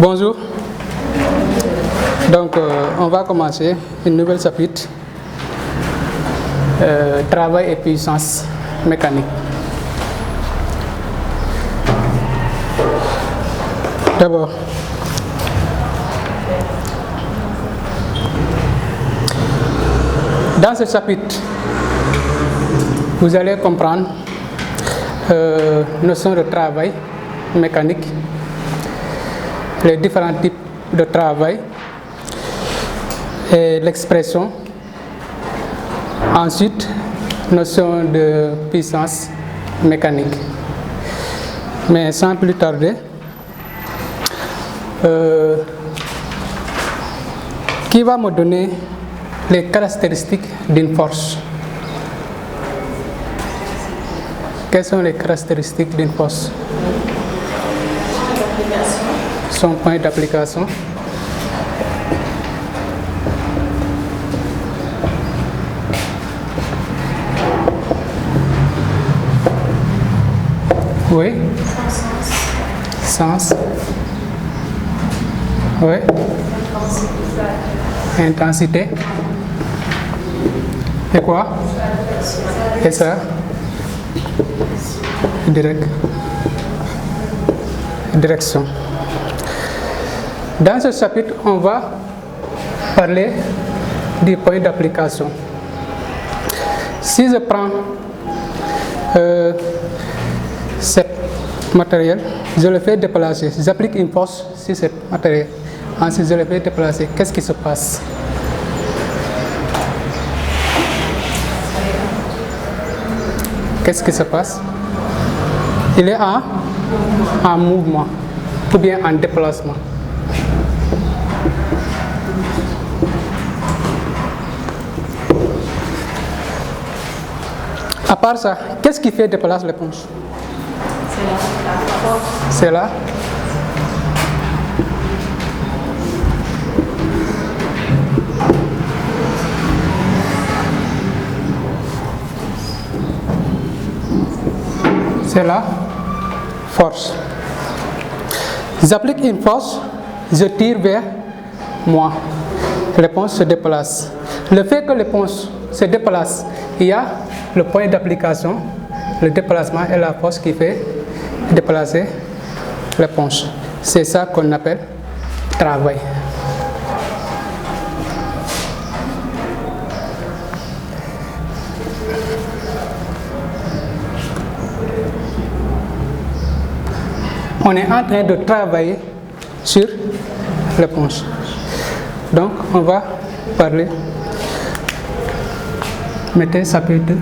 Bonjour. Donc, on va commencer une nouvelle chapitre. Travail et puissance mécanique. D'abord, dans ce chapitre, vous allez comprendre notion de travail mécanique, les différents types de travail et l'expression. Ensuite, notion de puissance mécanique. Mais sans plus tarder, qui va me donner les caractéristiques d'une force? Quelles sont les caractéristiques d'une force? Son point d'application. Oui. Sens. Oui. Intensité. Et quoi? Et ça? Direction. Dans ce chapitre, on va parler du point d'application. Si je prends ce matériel, je le fais déplacer. J'applique une force sur ce matériel. Ensuite, je le fais déplacer. Qu'est-ce qui se passe? Qu'est-ce qui se passe? Il est en mouvement ou bien en déplacement. À part ça, qu'est-ce qui fait déplacer l'éponge? C'est là. C'est la force. J'applique une force, je tire vers moi. L'éponge se déplace. Le fait que l'éponge se déplace, il y a le point d'application, le déplacement et la force qui fait déplacer l'éponge. C'est ça qu'on appelle travail. On est en train de travailler sur l'éponge. Donc, on va parler. Mettez chapitre.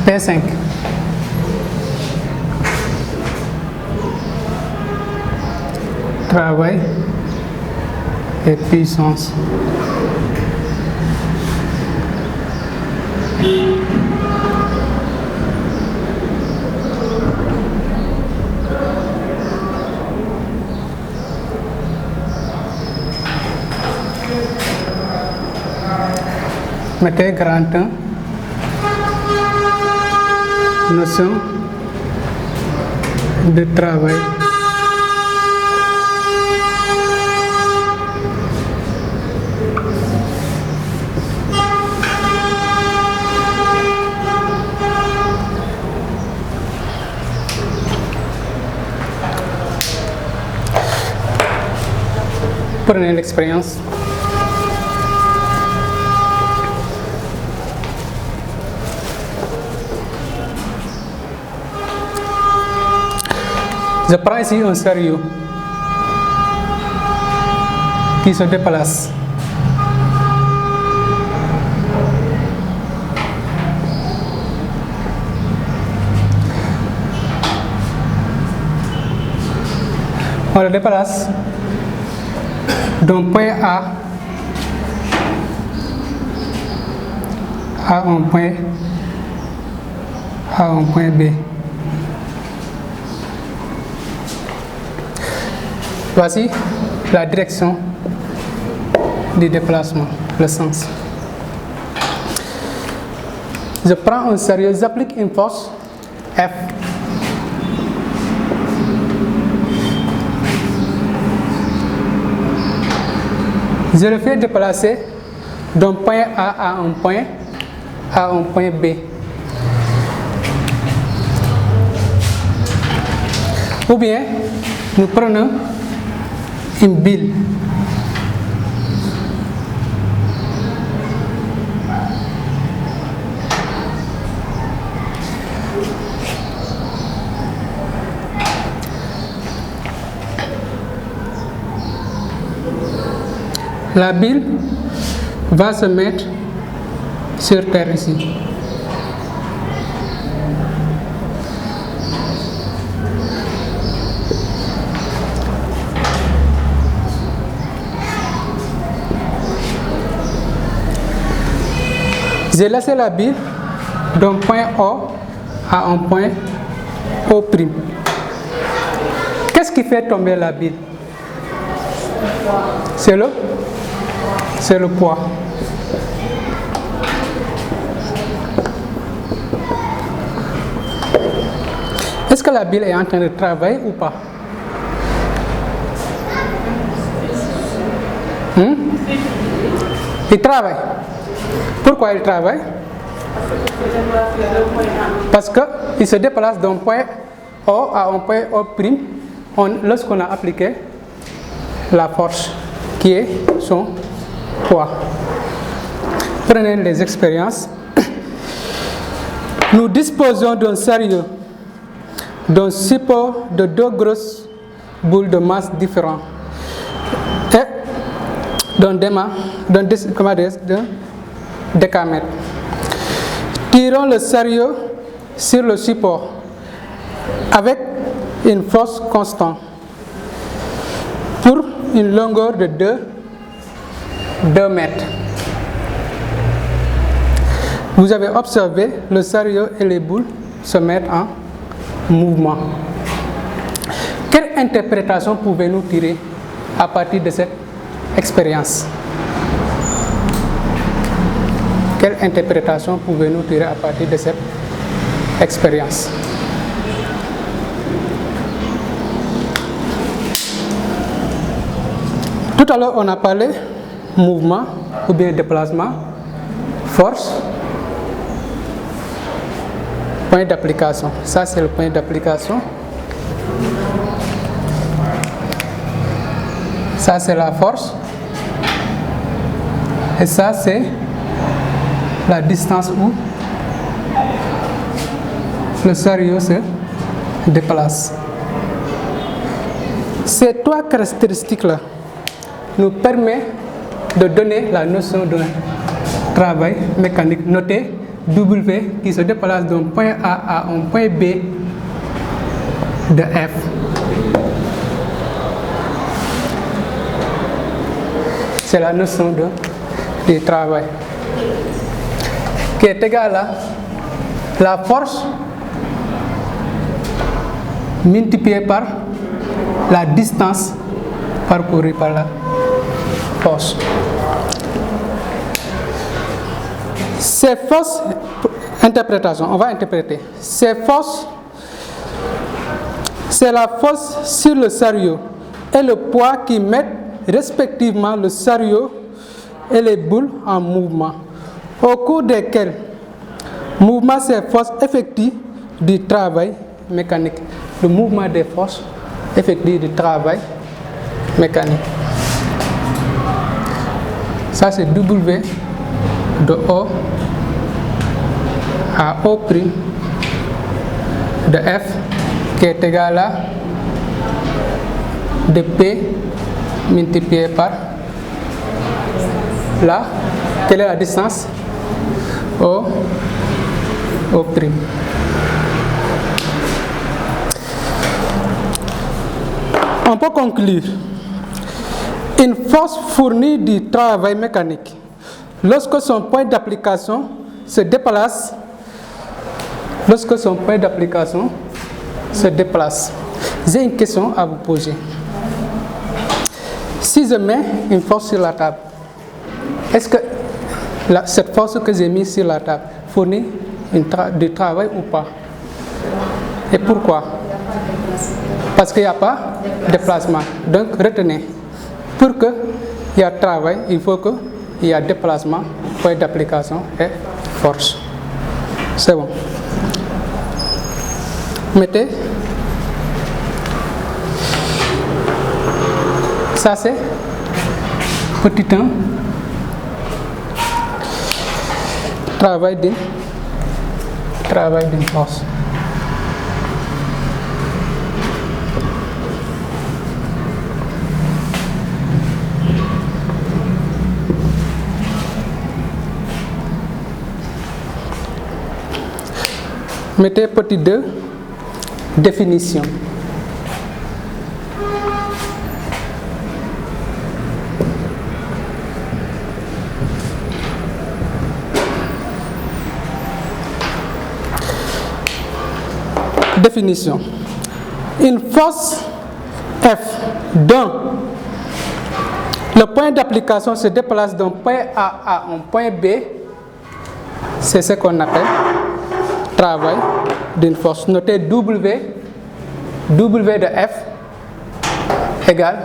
P5. Travail et puissance. Mettez grand 1. Notion de travail. Prenez l'expérience. Je prends ici un sérieux qui se déplace. On le déplace d'un point A à un point B. Voici la direction du déplacement, le sens. Je prends un sérieux, j'applique une force F. Je le fais déplacer d'un point A à un point B. Ou bien, nous prenons une bille. La bille va se mettre sur terre ici. J'ai laissé la bille d'un point O à un point O'. Qu'est-ce qui fait tomber la bille? C'est le poids. Est-ce que la bille est en train de travailler ou pas? Il travaille. Pourquoi il travaille? Parce qu'il se déplace d'un point O à un point O', lorsqu'on a appliqué la force qui est son poids. Prenez les expériences. Nous disposons d'un sérieux, d'un support de deux grosses boules de masse différentes et d'un décamètre. Tirons le sérieux sur le support avec une force constante pour une longueur de 2 mètres. Vous avez observé le sérieux et les boules se mettre en mouvement. Quelle interprétation pouvez-nous tirer à partir de cette expérience? Quelle interprétation pouvez-nous tirer à partir de cette expérience? Tout à l'heure, on a parlé mouvement ou bien déplacement, force, point d'application. Ça, c'est le point d'application. Ça, c'est la force. Et ça, c'est la distance où le sérieux se déplace. Ces trois caractéristiques-là nous permettent de donner la notion de travail mécanique. Notez W qui se déplace d'un point A à un point B de F. C'est la notion de travail qui est égale à la force multipliée par la distance parcourue par la force. Ces forces, interprétation, on va interpréter. Ces forces, c'est la force sur le sérieux et le poids qui mettent respectivement le sérieux et les boules en mouvement, au cours desquels mouvement ces forces effectuent du travail mécanique. Le mouvement des forces effectue du travail mécanique. Ça c'est W de O à O' de F qui est égal à de P multiplié par la, quelle est la distance? O'. On peut conclure. Une force fournit du travail mécanique lorsque son point d'application se déplace. Lorsque son point d'application se déplace. J'ai une question à vous poser. Si je mets une force sur la table, est-ce que cette force que j'ai mise sur la table fournit du travail ou pas. Et pourquoi? Parce qu'il n'y a pas de déplacement. Donc retenez, pour qu'il y ait travail, il faut qu'il y ait déplacement, point d'application et force. C'est bon. Mettez. Ça c'est petit 1. Travail d'une force. Mettez petit 2, définition. Définition. Une force F dont le point d'application se déplace d'un point A à un point B, c'est ce qu'on appelle travail d'une force. Notez W de F égale,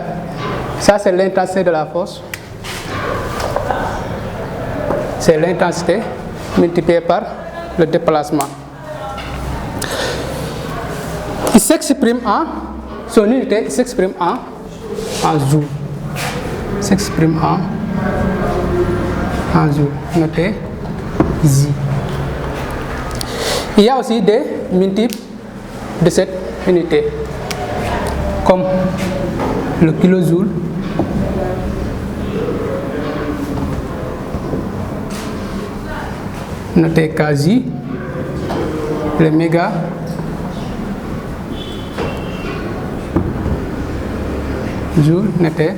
ça c'est l'intensité de la force, c'est l'intensité multipliée par le déplacement. Il s'exprime en, son unité s'exprime en joule. S'exprime en joule. Notez J. Il y a aussi des multiples de cette unité, comme le kilojoule, notez kJ, le méga, joule, notez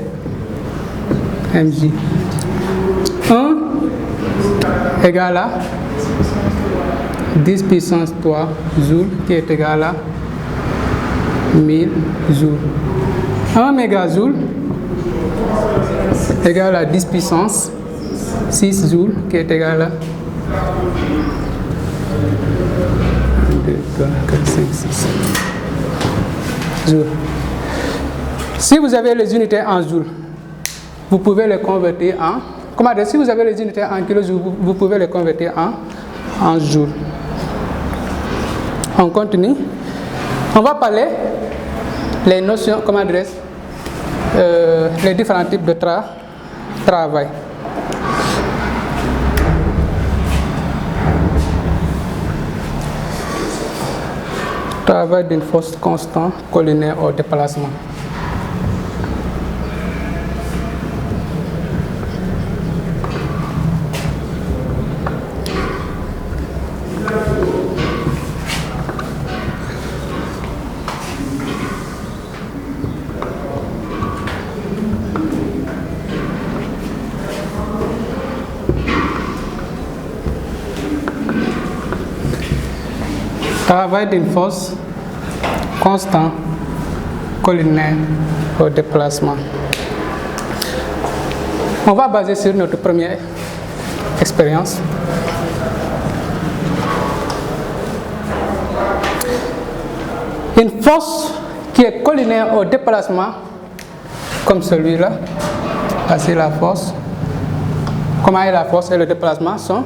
mJ. 1 égale à 10 puissance 3 joules qui est égal à 1000 joules. 1 mégajoule égale à 10 puissance 6 joules qui est égal à 2, 3, 4, 5, 6 joules. Si vous avez les unités en joules, vous pouvez les convertir en... Comment dire? Si vous avez les unités en kilojoules, vous pouvez les convertir en joules. On continue. On va parler les notions, comment dire, les différents types de travail. Travail d'une force constante collinaire au déplacement. Travail d'une force constant collinaire au déplacement. On va baser sur notre première expérience. Une force qui est collinaire au déplacement, comme celui-là, c'est la force. Comment est la force et le déplacement sont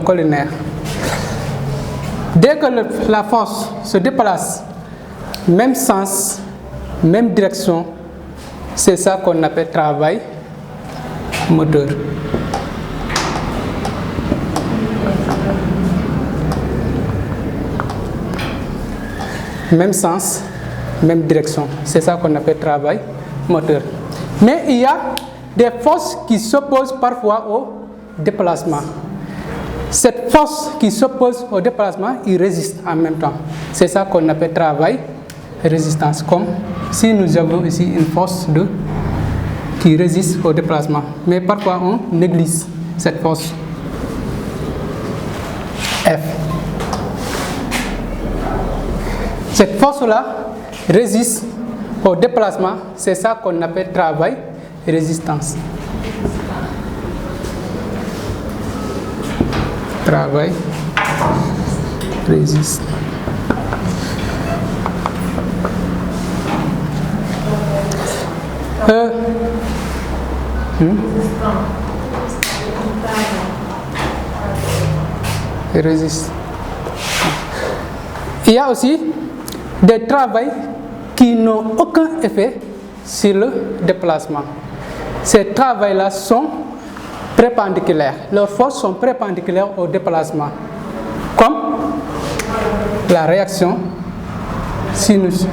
collinaires. Dès que la force se déplace, même sens, même direction, c'est ça qu'on appelle travail moteur. Même sens, même direction, c'est ça qu'on appelle travail moteur. Mais il y a des forces qui s'opposent parfois au déplacement. Cette force qui s'oppose au déplacement, il résiste en même temps. C'est ça qu'on appelle travail résistance. Comme si nous avons ici une force qui résiste au déplacement. Mais parfois on néglige cette force F. Cette force-là résiste au déplacement. C'est ça qu'on appelle travail résistance. Travail résiste. Il résiste. Il y a aussi des travaux qui n'ont aucun effet sur le déplacement. Ces travaux-là sont perpendiculaires. Leurs forces sont perpendiculaires au déplacement, comme la réaction sinus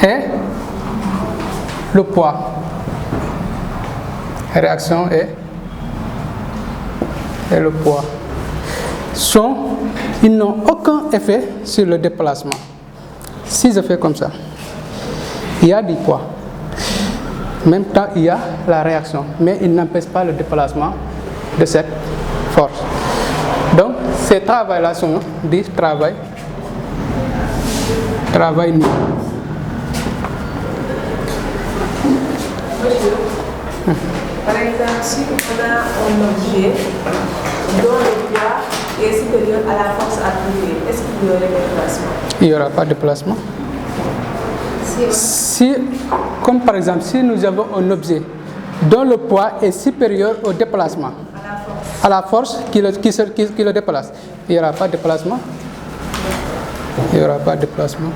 et le poids. Réaction et le poids ils n'ont aucun effet sur le déplacement. Si je fais comme ça, il y a du poids. En même temps, il y a la réaction, mais il n'empêche pas le déplacement de cette force. Donc, ces travaux-là sont des travaux nul. Par exemple, si on a un objet dont le poids est supérieur à la force appliquée, est-ce qu'il y aurait déplacement? Il n'y aura pas de déplacement. Si, comme par exemple, si nous avons un objet dont le poids est supérieur au déplacement, à la force qui le déplace, il n'y aura pas de déplacement. Il n'y aura pas de déplacement.